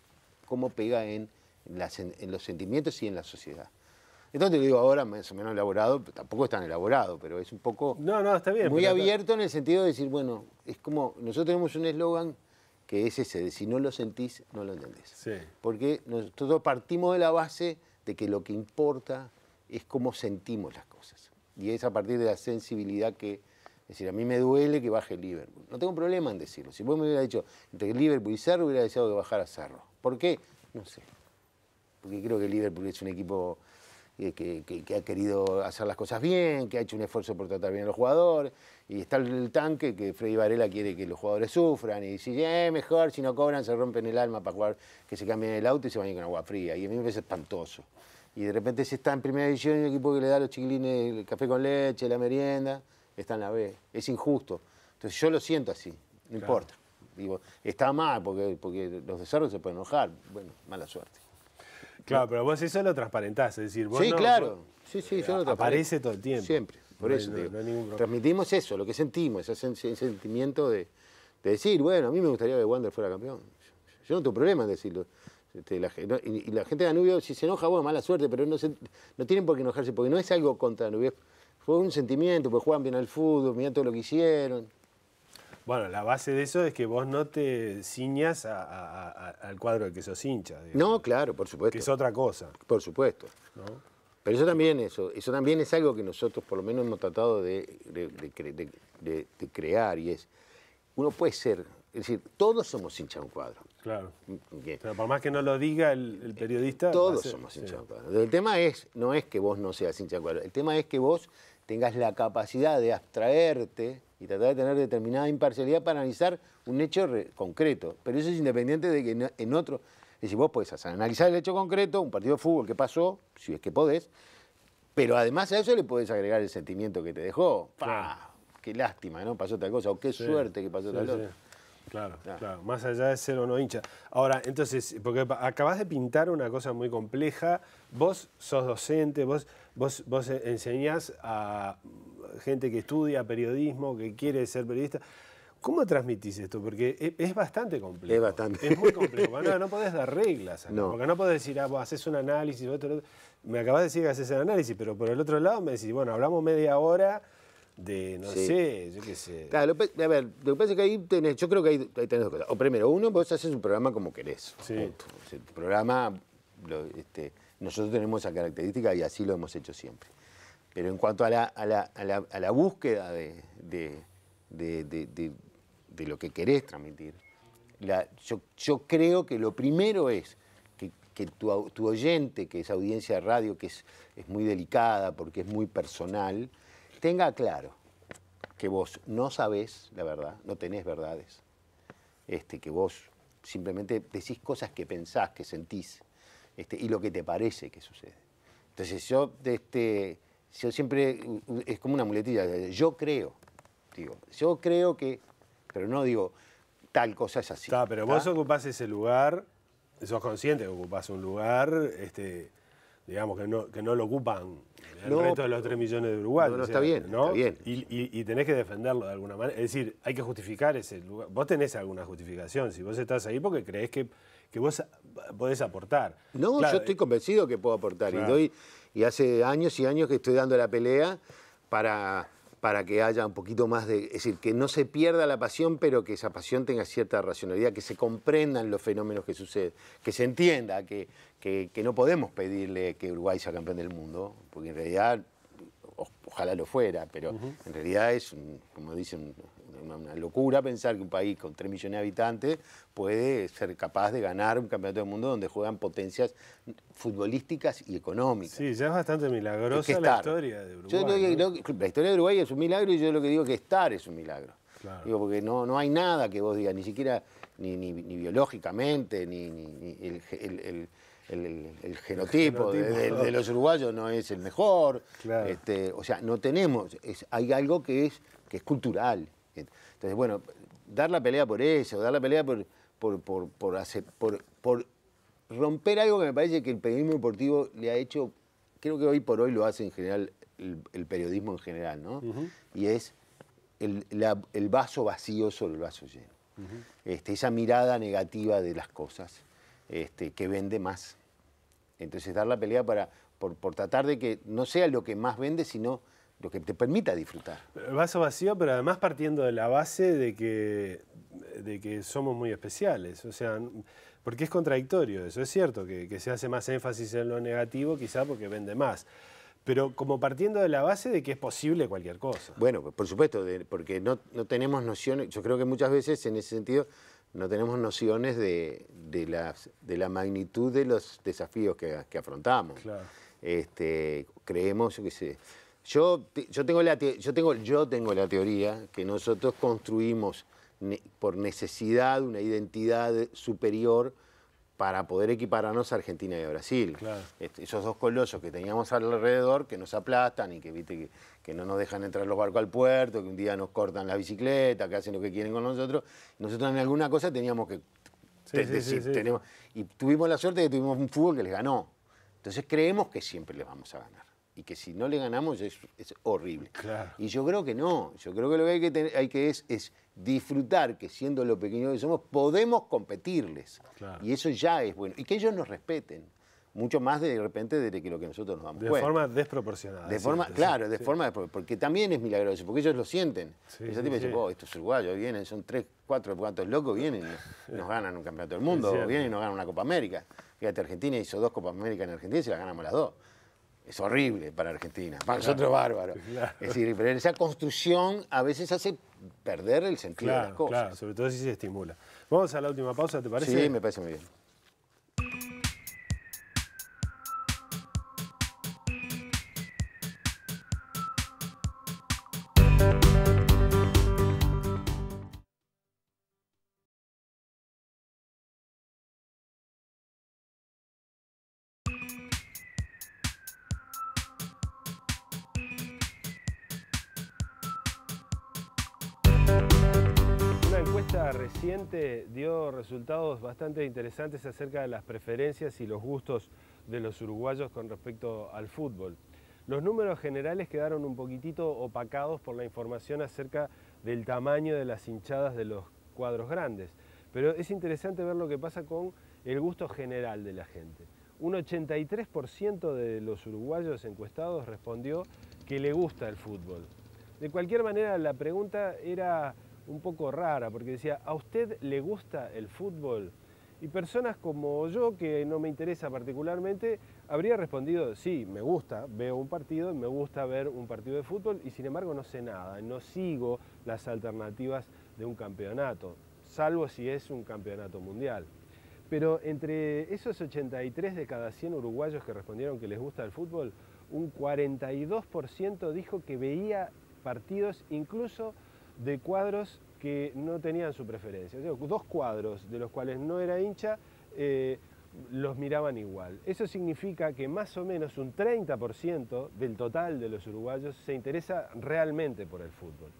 cómo pega en los sentimientos y en la sociedad. Entonces te lo digo ahora, más o menos elaborado, tampoco es tan elaborado, pero es un poco No, está bien. muy abierto en el sentido de decir, bueno, es como, nosotros tenemos un eslogan que es ese, de si no lo sentís, no lo entendés. Sí. Porque nosotros partimos de la base de que lo que importa es cómo sentimos las cosas. Y es a partir de la sensibilidad que, es decir, a mí me duele que baje el Liverpool. No tengo problema en decirlo. Si vos me hubieras dicho, entre Liverpool y Cerro, hubiera deseado que bajara Cerro. ¿Por qué? No sé. Porque creo que el Liverpool es un equipo que ha querido hacer las cosas bien, que ha hecho un esfuerzo por tratar bien a los jugadores, y está el tanque que Freddy Varela quiere que los jugadores sufran, y dice, mejor, si no cobran se rompen el alma para jugar, que se cambien el auto y se bañen con agua fría, y a mí me parece espantoso. Y de repente se está en primera división y un equipo que le da a los chiquilines el café con leche, la merienda, está en la B. Es injusto. Entonces yo lo siento así, no importa. Digo, está mal porque los de Cerro se pueden enojar. Bueno, mala suerte. Claro, pero vos eso lo transparentás, es decir, vos sí, no, claro. vos, Sí, yo lo transparento. aparece todo el tiempo. Siempre, por eso No digo. hay ningún problema. Transmitimos eso, lo que sentimos, ese sentimiento de decir, bueno, a mí me gustaría que Wander fuera campeón. Yo no tengo problema en decirlo. Y la gente de Danubio, si se enoja, bueno, mala suerte, pero no tienen por qué enojarse, porque no es algo contra Danubio. Fue un sentimiento, porque juegan bien al fútbol, mirá todo lo que hicieron. Bueno, la base de eso es que vos no te ciñas al cuadro del que sos hincha. Digamos, No, claro, por supuesto. que es otra cosa. Por supuesto. ¿No? Pero eso también es algo que nosotros por lo menos hemos tratado de crear, y es, uno puede ser, es decir, todos somos hinchas de un cuadro. Claro. Bien. Pero por más que no lo diga el periodista... Todos somos hinchas de un cuadro. El tema no es que vos no seas hincha de un cuadro, el tema es que vos tengas la capacidad de abstraerte y tratar de tener determinada imparcialidad para analizar un hecho concreto. Pero eso es independiente de que en otro... Es decir, vos podés analizar el hecho concreto, un partido de fútbol que pasó, si es que podés, pero además a eso le podés agregar el sentimiento que te dejó. ¡Pah! Qué lástima, ¿no? Pasó tal cosa, o qué suerte que pasó tal otra. Claro, claro, más allá de ser o no hincha. Ahora, entonces, porque acabás de pintar una cosa muy compleja, vos sos docente, vos enseñás a gente que estudia periodismo, que quiere ser periodista. ¿Cómo transmitís esto? Porque es bastante complejo. Es bastante. Es muy complejo. No podés dar reglas acá, no. Porque no podés decir, vos haces un análisis, me acabás de decir que haces el análisis, pero por el otro lado me decís, bueno, hablamos media hora de, no sé, yo qué sé. Claro, a ver, lo que pasa es que ahí tenés, yo creo que ahí tenés dos cosas. O primero, vos haces un programa como querés. Sí. Punto. O sea, tu programa, nosotros tenemos esa característica y así lo hemos hecho siempre. Pero en cuanto a la búsqueda de lo que querés transmitir, yo creo que lo primero es que tu oyente, que es audiencia de radio, que es muy delicada porque es muy personal, tenga claro que vos no sabés la verdad, no tenés verdades, que vos simplemente decís cosas que pensás, que sentís, y lo que te parece que sucede. Entonces yo siempre, es como una muletilla, yo creo que, pero no digo tal cosa es así. Pero vos ocupás ese lugar, sos consciente que ocupás un lugar digamos, que no lo ocupan el No, resto de los 3 millones de uruguayos. No, no, o sea, está bien, ¿no? está bien. Y tenés que defenderlo de alguna manera. Es decir, hay que justificar ese lugar. Vos tenés alguna justificación, si vos estás ahí porque creés que vos podés aportar. No, Claro, yo estoy convencido que puedo aportar. claro. Y hace años y años que estoy dando la pelea para que haya un poquito más de... Es decir, que no se pierda la pasión, pero que esa pasión tenga cierta racionalidad, que se comprendan los fenómenos que suceden, que se entienda que no podemos pedirle que Uruguay sea campeón del mundo, porque en realidad, ojalá lo fuera, pero en realidad es, como dicen, una locura pensar que un país con 3 millones de habitantes puede ser capaz de ganar un campeonato del mundo donde juegan potencias futbolísticas y económicas. Sí, ya es bastante milagrosa la historia de Uruguay. La historia de Uruguay es un milagro y yo lo que digo es que estar es un milagro. Claro. Digo, porque no hay nada que vos digas, ni siquiera ni biológicamente, ni el genotipo de los uruguayos no es el mejor. Claro. O sea, no tenemos, hay algo que es cultural. Entonces, bueno, dar la pelea por eso, dar la pelea por romper algo que me parece que el periodismo deportivo le ha hecho, creo que hoy por hoy lo hace en general el periodismo en general, ¿no? Y es el vaso vacío sobre el vaso lleno. Esa mirada negativa de las cosas que vende más. Entonces dar la pelea por tratar de que no sea lo que más vende, sino lo que te permita disfrutar. El vaso vacío, pero además partiendo de la base de que somos muy especiales. O sea, porque es contradictorio eso. Es cierto que se hace más énfasis en lo negativo, quizá porque vende más. Pero como partiendo de la base de que es posible cualquier cosa. Bueno, por supuesto, porque no tenemos nociones, yo creo que muchas veces en ese sentido no tenemos nociones de la magnitud de los desafíos que afrontamos. Claro. Creemos, yo qué sé, yo tengo la teoría que nosotros construimos por necesidad una identidad superior para poder equipararnos a Argentina y a Brasil. Claro. Esos dos colosos que teníamos alrededor, que nos aplastan y que no nos dejan entrar los barcos al puerto, que un día nos cortan la bicicleta, que hacen lo que quieren con nosotros. Nosotros en alguna cosa teníamos que decir. Y tuvimos la suerte de que tuvimos un fútbol que les ganó. Entonces creemos que siempre les vamos a ganar. Y que si no le ganamos es horrible. Claro. Y yo creo que no. Yo creo que lo que hay que es disfrutar que siendo lo pequeño que somos, podemos competirles. Claro. Y eso ya es bueno. Y que ellos nos respeten. Mucho más de repente de que lo que nosotros nos damos cuenta. De forma desproporcionada. Porque también es milagroso, porque ellos lo sienten. Ese tipo dice, estos uruguayos vienen, son 3, 4, ¿cuántos locos vienen y nos ganan un campeonato del mundo? Vienen y nos ganan una Copa América. Fíjate, Argentina hizo 2 Copas América en Argentina y se las ganamos las 2. Es horrible para Argentina, para nosotros bárbaro. Claro. Es decir, pero esa construcción a veces hace perder el sentido de las cosas. Claro, sobre todo si se estimula. Vamos a la última pausa, ¿te parece? Sí, me parece muy bien. Reciente dio resultados bastante interesantes acerca de las preferencias y los gustos de los uruguayos con respecto al fútbol. Los números generales quedaron un poquitito opacados por la información acerca del tamaño de las hinchadas de los cuadros grandes, pero es interesante ver lo que pasa con el gusto general de la gente. Un 83% de los uruguayos encuestados respondió que le gusta el fútbol. De cualquier manera, la pregunta era un poco rara, porque decía, ¿a usted le gusta el fútbol? Y personas como yo, que no me interesa particularmente, habría respondido, sí, me gusta, veo un partido, me gusta ver un partido de fútbol, y sin embargo no sé nada, no sigo las alternativas de un campeonato, salvo si es un campeonato mundial. Pero entre esos 83 de cada 100 uruguayos que respondieron que les gusta el fútbol, un 42% dijo que veía partidos incluso de cuadros que no tenían su preferencia. O sea, 2 cuadros de los cuales no era hincha, los miraban igual. Eso significa que más o menos un 30% del total de los uruguayos se interesa realmente por el fútbol.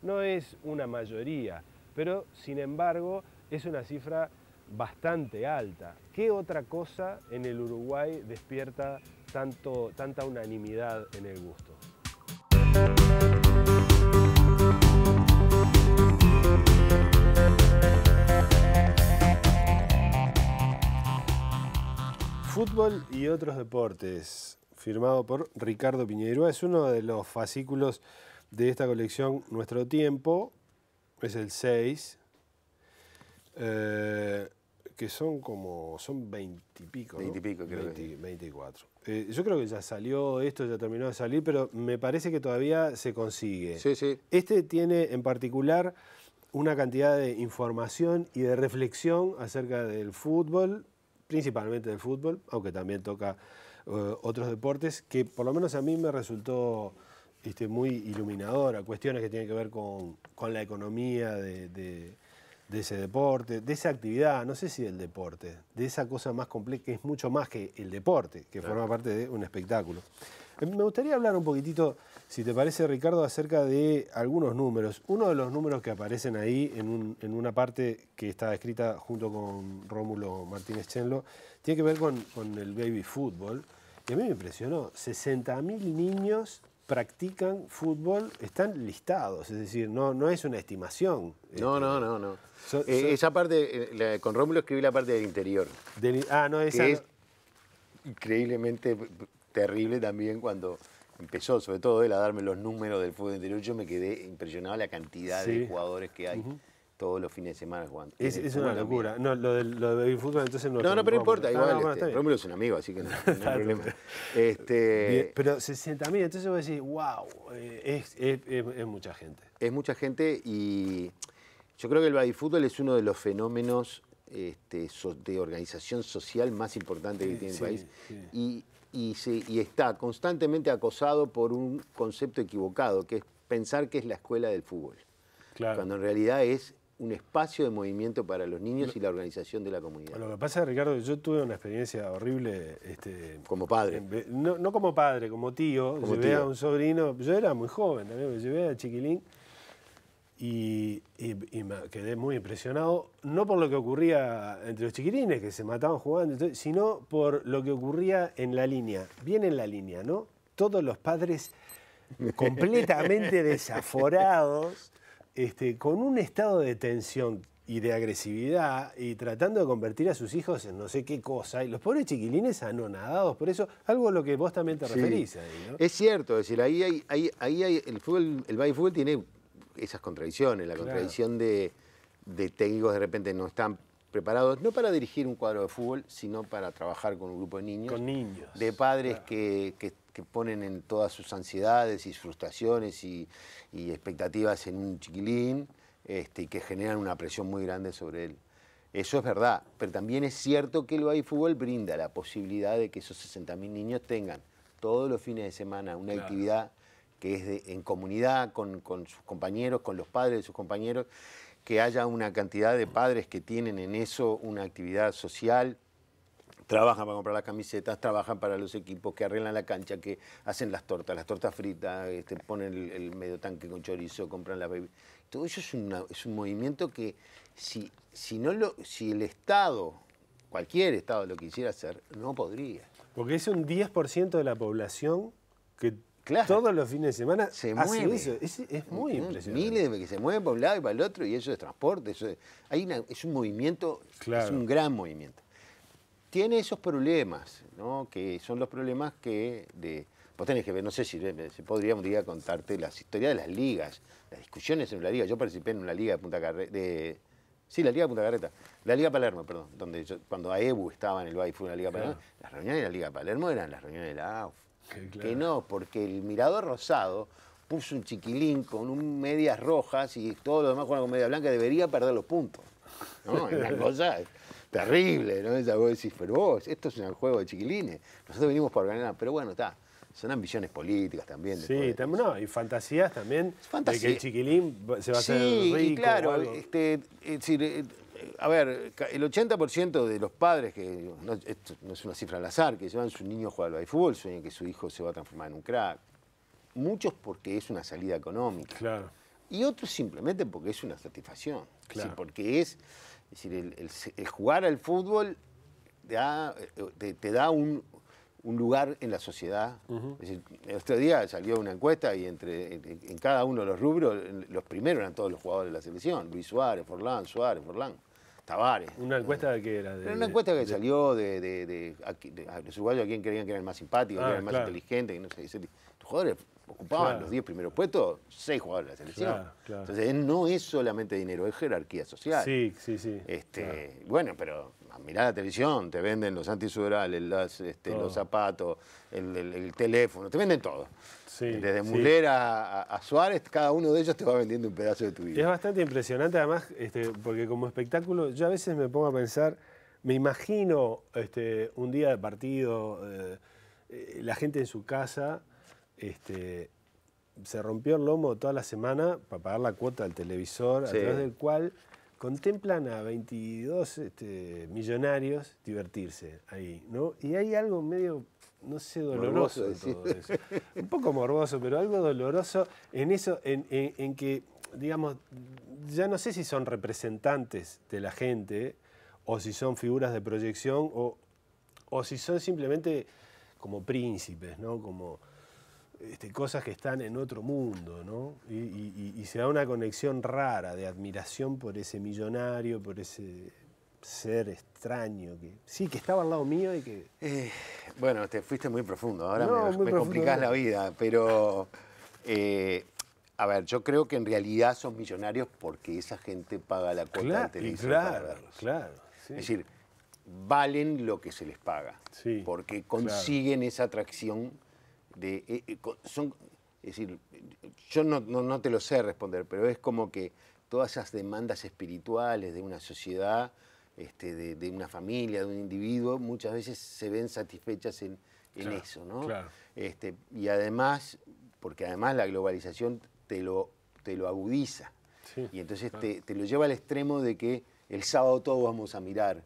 No es una mayoría, pero sin embargo es una cifra bastante alta. ¿Qué otra cosa en el Uruguay despierta tanta unanimidad en el gusto? Fútbol y otros deportes, firmado por Ricardo Piñeiro. Es uno de los fascículos de esta colección Nuestro Tiempo, es el 6, que son 20 y pico, ¿no? 20 y pico, creo 24. Yo creo que ya salió esto, ya terminó de salir, pero me parece que todavía se consigue. Sí, sí. Este tiene en particular una cantidad de información y de reflexión acerca del fútbol, principalmente del fútbol, aunque también toca otros deportes, que por lo menos a mí me resultó muy iluminadora, cuestiones que tienen que ver con la economía de ese deporte, de esa actividad, no sé si del deporte, de esa cosa más compleja, que es mucho más que el deporte, que forma parte de un espectáculo. Me gustaría hablar un poquitito, si te parece, Ricardo, acerca de algunos números. Uno de los números que aparecen ahí en una parte que está escrita junto con Rómulo Martínez Chenlo, tiene que ver con el baby fútbol. Y a mí me impresionó, 60.000 niños practican fútbol, están listados, es decir, no es una estimación. No. Esa parte, con Rómulo escribí la parte del interior. Esa es increíblemente terrible también cuando empezó, sobre todo él, a darme los números del fútbol interior. Yo me quedé impresionado de la cantidad de jugadores que hay todos los fines de semana jugando. Es una locura. No, lo del fútbol entonces no. No, pero importa, igual. Rómulo es un amigo, así que no hay problema. Bien, pero 60.000, entonces vos decís, wow, es mucha gente. Es mucha gente y yo creo que el babyfútbol es uno de los fenómenos de organización social más importantes que tiene el país. Sí. Y está constantemente acosado por un concepto equivocado, que es pensar que es la escuela del fútbol. Claro. Cuando en realidad es un espacio de movimiento para los niños y la organización de la comunidad. Lo que pasa, Ricardo, yo tuve una experiencia horrible. Como padre. No como padre, como tío. Llevé a un sobrino, yo era muy joven también, me llevé a Chiquilín y me quedé muy impresionado, no por lo que ocurría entre los chiquilines, que se mataban jugando, sino por lo que ocurría en la línea, bien en la línea, ¿no? Todos los padres completamente desaforados, con un estado de tensión y de agresividad y tratando de convertir a sus hijos en no sé qué cosa. Y los pobres chiquilines anonadados. Por eso, algo a lo que vos también te referís ahí, ¿no? Es cierto, es decir, ahí hay el fútbol, el babyfútbol tiene esas contradicciones, la contradicción de técnicos de repente no están preparados, no para dirigir un cuadro de fútbol, sino para trabajar con un grupo de niños. Con niños. De padres que ponen en todas sus ansiedades y frustraciones y expectativas en un chiquilín y que generan una presión muy grande sobre él. Eso es verdad, pero también es cierto que el babyfútbol brinda la posibilidad de que esos 60.000 niños tengan todos los fines de semana una actividad que es en comunidad, con sus compañeros, con los padres de sus compañeros, que haya una cantidad de padres que tienen en eso una actividad social, trabajan para comprar las camisetas, trabajan para los equipos, que arreglan la cancha, que hacen las tortas fritas, ponen el medio tanque con chorizo, compran la baby. Todo eso es un movimiento que si el Estado, cualquier Estado lo quisiera hacer, no podría. Porque es un 10% de la población que todos los fines de semana se mueve. Eso. Es muy impresionante. Miles que se mueven para un lado y para el otro, y eso es transporte. Es un movimiento, es un gran movimiento. Tiene esos problemas, ¿no? Que son los problemas que vos tenés que ver, no sé si podría un día contarte las historias de las ligas, las discusiones en la liga. Yo participé en una liga de Punta Carreta, la Liga de Punta Carreta, la Liga Palermo, perdón, donde cuando AEBU estaba en el babyfútbol en la Liga Palermo, las reuniones de la Liga Palermo eran las reuniones de la AUF. Que no, porque el Mirador Rosado puso un chiquilín con medias rojas y todo lo demás juegan con media blanca, debería perder los puntos. ¿No? Es una cosa terrible, ¿no? Esa vos decís, pero vos, esto es un juego de chiquilines. Nosotros venimos para ganar, pero bueno, está. Son ambiciones políticas también. Sí, y fantasías también. De que el chiquilín se va a hacer rico. Sí, claro. Es decir, a ver, el 80% de los padres, esto no es una cifra al azar, que llevan a su niño a jugar al babyfútbol, sueñan que su hijo se va a transformar en un crack. Muchos porque es una salida económica. Claro. Y otros simplemente porque es una satisfacción. Claro. Sí, porque es Es decir, el jugar al fútbol te da un lugar en la sociedad. Es decir, el otro día salió una encuesta y en cada uno de los rubros, los primeros eran todos los jugadores de la selección. Luis Suárez, Forlán, Tavares. ¿Una encuesta de qué era? Era una encuesta que salió a los uruguayos, a quien creían que era el más simpático, que era el más inteligente, que no sé, los jugadores ocupaban los 10 primeros puestos, 6 jugadores de la selección. Entonces no es solamente dinero, es jerarquía social. Sí. Bueno, pero mirá la televisión, te venden los antisudorales, los zapatos, el teléfono, te venden todo. Desde Müller a Suárez, cada uno de ellos te va vendiendo un pedazo de tu vida. Es bastante impresionante además, porque como espectáculo, yo a veces me pongo a pensar, me imagino un día de partido, la gente en su casa, se rompió el lomo toda la semana para pagar la cuota del televisor, a través del cual contemplan a 22 millonarios divertirse ahí, ¿no? Y hay algo medio, no sé, doloroso en todo eso. Un poco morboso, pero algo doloroso en eso, en que, digamos, ya no sé si son representantes de la gente o si son figuras de proyección o si son simplemente como príncipes, ¿no? Como cosas que están en otro mundo, ¿no? Y se da una conexión rara de admiración por ese millonario, por ese ser extraño que estaba al lado mío y que... Bueno, te fuiste muy profundo, ahora me complicás la vida, pero... a ver, yo creo que en realidad son millonarios porque esa gente paga la cuota del televisor para verlos. Sí. Es decir, valen lo que se les paga, porque consiguen esa atracción es decir, yo no te lo sé responder, pero es como que todas esas demandas espirituales de una sociedad, de una familia, de un individuo, muchas veces se ven satisfechas en eso, ¿no? Y además, porque además la globalización te lo agudiza, y entonces te lo lleva al extremo de que el sábado todos vamos a mirar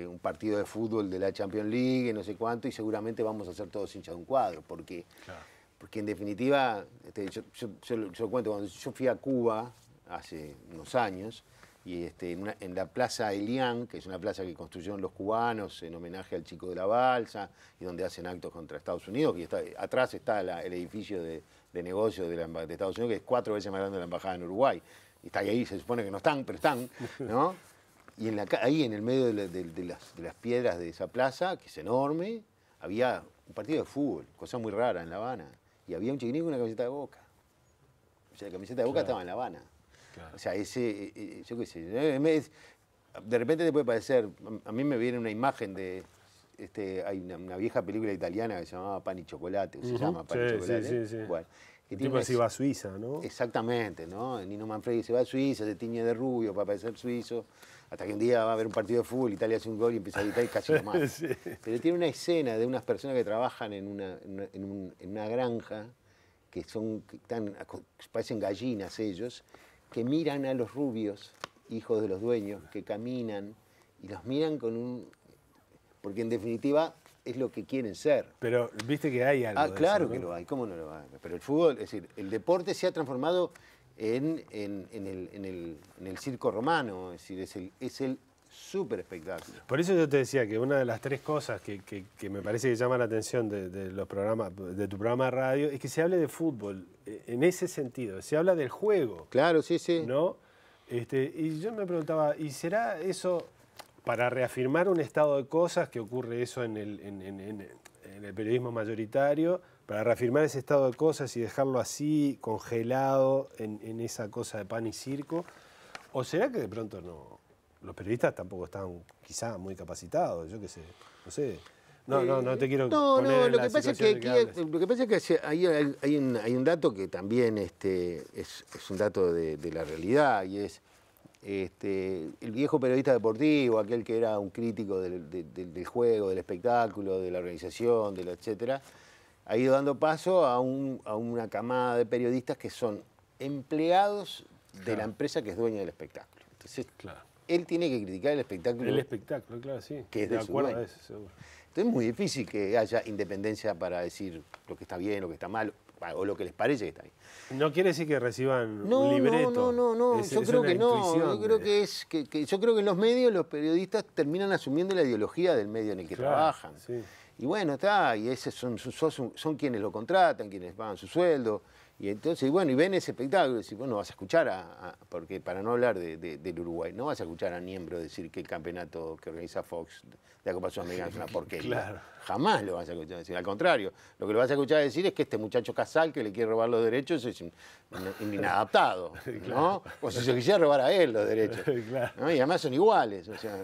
un partido de fútbol de la Champions League, no sé cuánto, y seguramente vamos a ser todos hinchas de un cuadro, porque en definitiva, yo cuento, cuando yo fui a Cuba hace unos años, y en la Plaza Elián, que es una plaza que construyeron los cubanos en homenaje al Chico de la Balsa, y donde hacen actos contra Estados Unidos, y atrás está el edificio de negocios de Estados Unidos, que es 4 veces más grande que la embajada en Uruguay, y está ahí, se supone que no están, pero están, ¿no? Y ahí en el medio de las piedras de esa plaza, que es enorme, había un partido de fútbol, cosa muy rara en La Habana. Y había un chiquilín con una camiseta de Boca. O sea, la camiseta de Boca estaba en La Habana. O sea, yo qué sé, de repente te puede parecer, a mí me viene una imagen de, hay una vieja película italiana que se llamaba Pan y Chocolate, o se llama Pan y Chocolate. Sí. Bueno, el tipo se iba a Suiza, ¿no? Exactamente, ¿no? Nino Manfredi se va a Suiza, se tiñe de rubio para parecer suizo, hasta que un día va a haber un partido de fútbol, Italia hace un gol y empieza a gritar y casi lo mata. Pero tiene una escena de unas personas que trabajan en una granja, que parecen gallinas ellos, que miran a los rubios, hijos de los dueños, que caminan, y los miran porque en definitiva es lo que quieren ser. Pero viste que hay algo de claro eso, ¿no? que lo hay, ¿cómo no lo hay? Pero el fútbol, es decir, el deporte se ha transformado en el circo romano, es decir, es el súper espectáculo. Por eso yo te decía que una de las 3 cosas que me parece que llama la atención de los programas, de tu programa de radio, es que se hable de fútbol, en ese sentido, se habla del juego. Claro, sí. ¿No? Y yo me preguntaba, ¿y será eso para reafirmar un estado de cosas, que ocurre eso en el periodismo mayoritario, para reafirmar ese estado de cosas y dejarlo así, congelado en esa cosa de pan y circo? ¿O será que de pronto los periodistas tampoco están quizá muy capacitados? Yo qué sé, no sé. No te quiero poner en lo la que pasa es situación que lo que pasa es que hay un dato que también es un dato de la realidad, y es el viejo periodista deportivo, aquel que era un crítico del juego, del espectáculo, de la organización, etcétera, ha ido dando paso a una camada de periodistas que son empleados de la empresa que es dueña del espectáculo. Entonces, él tiene que criticar el espectáculo. El espectáculo, claro, sí. Que es de acuerdo a eso, seguro. Entonces es muy difícil que haya independencia para decir lo que está bien, lo que está mal. o lo que les parece que está bien. No quiere decir que reciban un libreto. No, yo creo que no. Yo creo de... yo creo que en los medios los periodistas terminan asumiendo la ideología del medio en el que trabajan. Sí. Y bueno, está, y esos son quienes lo contratan, quienes pagan su sueldo. Y entonces, bueno, y ven ese espectáculo y dicen, bueno, vas a escuchar porque para no hablar del Uruguay, no vas a escuchar a Niembro decir que el campeonato que organiza Fox de la Copa Sudamericana es una porquería. Claro. Jamás lo vas a escuchar decir. Al contrario, lo que lo vas a escuchar decir es que este muchacho Casal que le quiere robar los derechos es un inadaptado, ¿no? O si se quisiera robar a él los derechos. Claro. ¿No? Y además son iguales. O sea,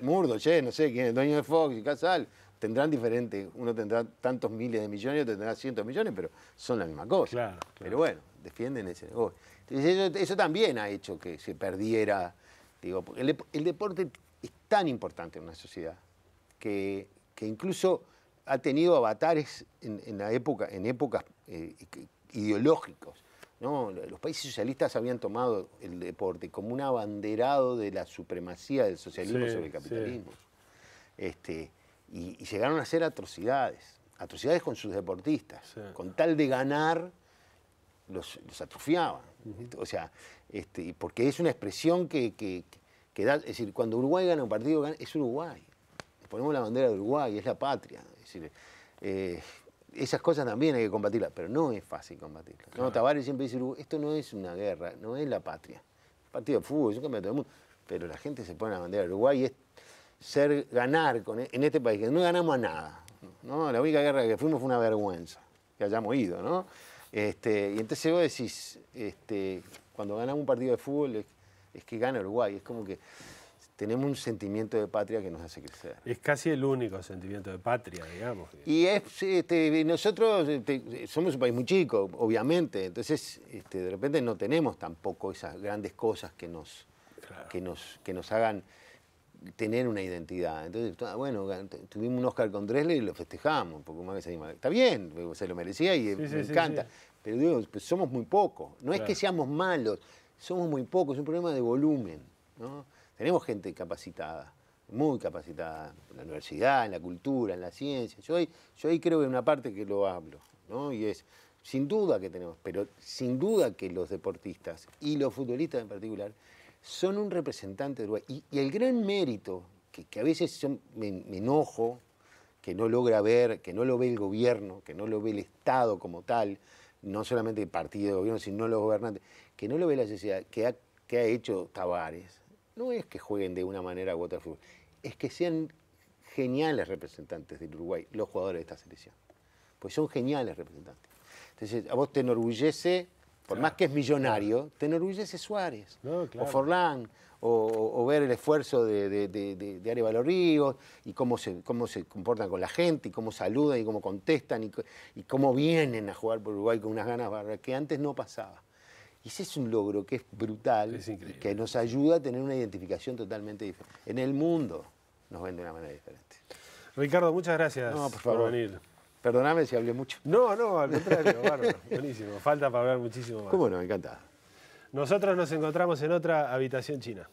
Murdo, no sé quién es el dueño de Fox y Casal. Tendrán diferente, uno tendrá tantos miles de millones, otro tendrá cientos de millones, pero son la misma cosa. Claro. Pero bueno, defienden ese negocio. Entonces eso también ha hecho que se perdiera, digo, porque el deporte es tan importante en una sociedad que incluso ha tenido avatares en épocas ideológicos, ¿no? Los países socialistas habían tomado el deporte como un abanderado de la supremacía del socialismo sobre el capitalismo. Sí. Y llegaron a hacer atrocidades con sus deportistas, con tal de ganar, los atrofiaban. O sea, porque es una expresión que da, es decir, cuando Uruguay gana un partido, es Uruguay. Ponemos la bandera de Uruguay, es la patria. Es decir, esas cosas también hay que combatirlas, pero no es fácil combatirlas. Claro. No, Tavares siempre dice, esto no es una guerra, no es la patria. Un partido de fútbol, es un campeonato del mundo. Pero la gente se pone la bandera de Uruguay y es ganar en este país, que no ganamos a nada, ¿no? La única guerra que fuimos fue una vergüenza, que hayamos ido, ¿no? Y entonces vos decís, cuando ganamos un partido de fútbol es que gana Uruguay, es como que tenemos un sentimiento de patria que nos hace crecer. Es casi el único sentimiento de patria, digamos. Y nosotros somos un país muy chico, obviamente, entonces de repente no tenemos tampoco esas grandes cosas que nos hagan tener una identidad. Entonces, bueno, tuvimos un Oscar con Drexler y lo festejamos, porque más que está bien, se lo merecía y me encanta. Sí. Pero digo, pues somos muy pocos. No es que seamos malos, somos muy pocos, es un problema de volumen, ¿no? Tenemos gente capacitada, muy capacitada, en la universidad, en la cultura, en la ciencia. Yo ahí creo que una parte que lo hablo, ¿no? Y es, sin duda que tenemos, pero sin duda que los deportistas y los futbolistas en particular son un representante de Uruguay. Y el gran mérito, que a veces me enojo, que no logra ver, que no lo ve el gobierno, que no lo ve el Estado como tal, no solamente el partido de gobierno, sino los gobernantes, que no lo ve la sociedad, que ha hecho Tavares, no es que jueguen de una manera u otra al fútbol, es que sean geniales representantes del Uruguay, los jugadores de esta selección. Pues son geniales representantes. Entonces, a vos te enorgullece, por más que es millonario, te enorgullece Suárez, o Forlán, o ver el esfuerzo de Arévalo Ríos, y cómo se comportan con la gente, y cómo saludan, y cómo contestan, y cómo vienen a jugar por Uruguay con unas ganas que antes no pasaba. Y ese es un logro que es brutal, que nos ayuda a tener una identificación totalmente diferente. En el mundo nos ven de una manera diferente. Ricardo, muchas gracias por venir. Perdóname si hablé mucho. No, al contrario, bárbaro, buenísimo. Falta para hablar muchísimo más. ¿Cómo no? Me encanta. Nosotros nos encontramos en otra Habitación China.